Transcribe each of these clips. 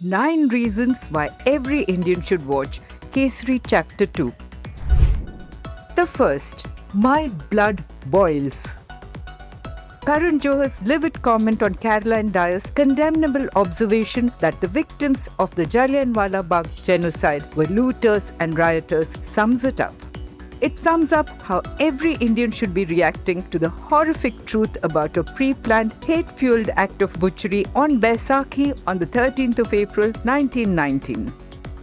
9 Reasons Why Every Indian Should Watch Kesari Chapter 2. The first, My Blood Boils. Karan Johar's livid comment on Caroline Dyer's condemnable observation that the victims of the Jallianwala Bagh genocide were looters and rioters sums it up. It sums up how every Indian should be reacting to the horrific truth about a pre-planned, hate-fueled act of butchery on Baisakhi on the 13th of April 1919.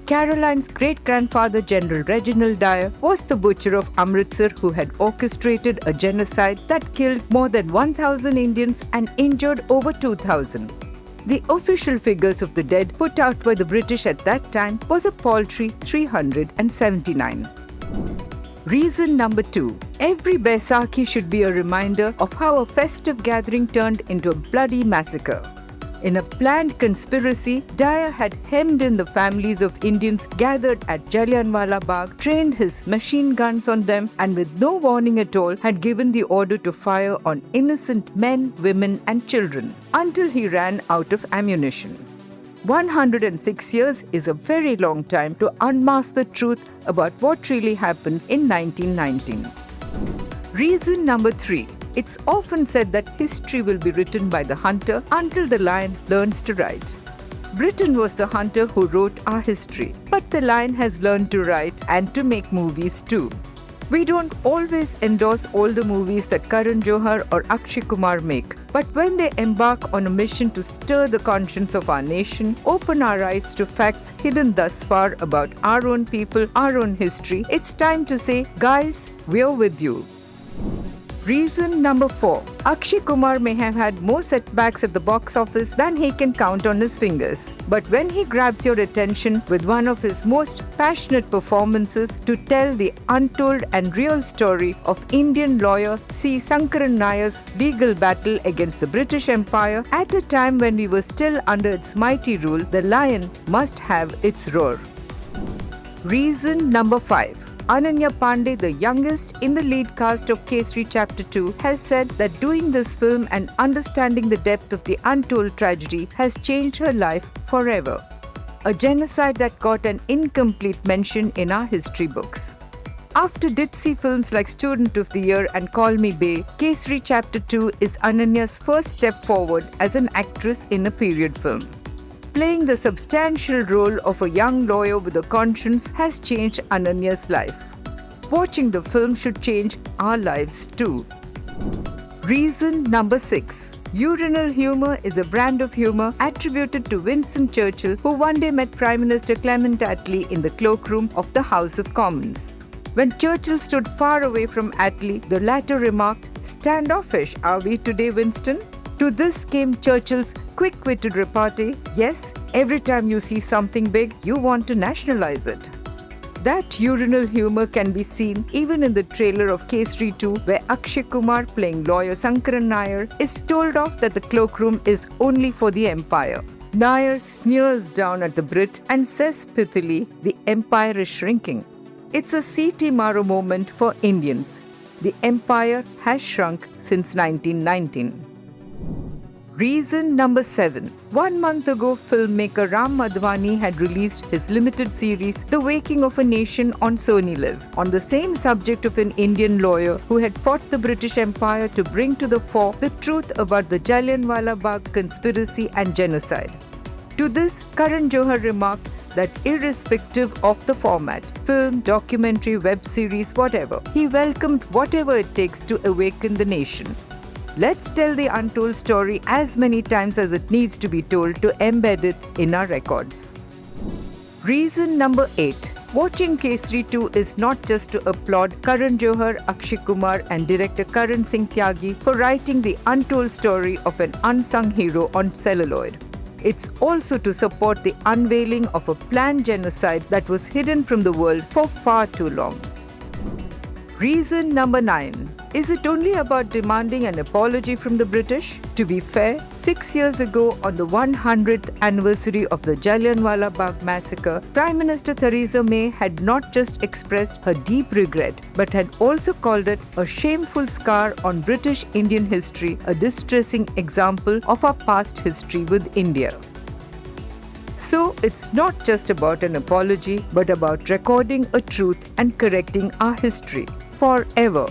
Caroline's great-grandfather, General Reginald Dyer, was the butcher of Amritsar who had orchestrated a genocide that killed more than 1,000 Indians and injured over 2,000. The official figures of the dead put out by the British at that time was a paltry 379. Reason number 2. Every Baisakhi should be a reminder of how a festive gathering turned into a bloody massacre. In a planned conspiracy, Dyer had hemmed in the families of Indians gathered at Jallianwala Bagh, trained his machine guns on them, and with no warning at all had given the order to fire on innocent men, women and children until he ran out of ammunition. 106 years is a very long time to unmask the truth about what really happened in 1919. Reason number 3. It's often said that history will be written by the hunter until the lion learns to ride. Britain was the hunter who wrote our history, but the lion has learned to write and to make movies too. We don't always endorse all the movies that Karan Johar or Akshay Kumar make, but when they embark on a mission to stir the conscience of our nation, open our eyes to facts hidden thus far about our own people, our own history, it's time to say, guys, we're with you. Reason number 4. Akshay Kumar may have had more setbacks at the box office than he can count on his fingers. But when he grabs your attention with one of his most passionate performances to tell the untold and real story of Indian lawyer C. Sankaran Nayar's legal battle against the British Empire at a time when we were still under its mighty rule, the lion must have its roar. Reason number 5. Ananya Pandey, the youngest in the lead cast of Kesari Chapter 2, has said that doing this film and understanding the depth of the untold tragedy has changed her life forever. A genocide that got an incomplete mention in our history books. After ditzy films like Student of the Year and Call Me Bae, Kesari Chapter 2 is Ananya's first step forward as an actress in a period film. Playing the substantial role of a young lawyer with a conscience has changed Ananya's life. Watching the film should change our lives too. Reason number 6. Urinal humor is a brand of humor attributed to Winston Churchill, who one day met Prime Minister Clement Attlee in the cloakroom of the House of Commons. When Churchill stood far away from Attlee, the latter remarked, "Standoffish are we today, Winston?" To this came Churchill's quick-witted repartee, "Yes, every time you see something big, you want to nationalize it." That urinal humor can be seen even in the trailer of Kesari 2, where Akshay Kumar, playing lawyer Sankaran Nayar, is told off that the cloakroom is only for the empire. Nayar sneers down at the Brit and says pithily, "The empire is shrinking." It's a C.T. Maro moment for Indians. The empire has shrunk since 1919. Reason number 7. 1 month ago, filmmaker Ram Madhwani had released his limited series, The Waking of a Nation, on Sony Live, on the same subject of an Indian lawyer who had fought the British Empire to bring to the fore the truth about the Jallianwala Bagh conspiracy and genocide. To this, Karan Johar remarked that irrespective of the format, film, documentary, web series, whatever, he welcomed whatever it takes to awaken the nation. Let's tell the untold story as many times as it needs to be told to embed it in our records. Reason number 8. Watching Kesari 2 is not just to applaud Karan Johar, Akshay Kumar and director Karan Singh Tyagi for writing the untold story of an unsung hero on celluloid. It's also to support the unveiling of a planned genocide that was hidden from the world for far too long. Reason number 9. Is it only about demanding an apology from the British? To be fair, 6 years ago, on the 100th anniversary of the Jallianwala Bagh massacre, Prime Minister Theresa May had not just expressed her deep regret, but had also called it a shameful scar on British Indian history, a distressing example of our past history with India. So it's not just about an apology, but about recording a truth and correcting our history forever.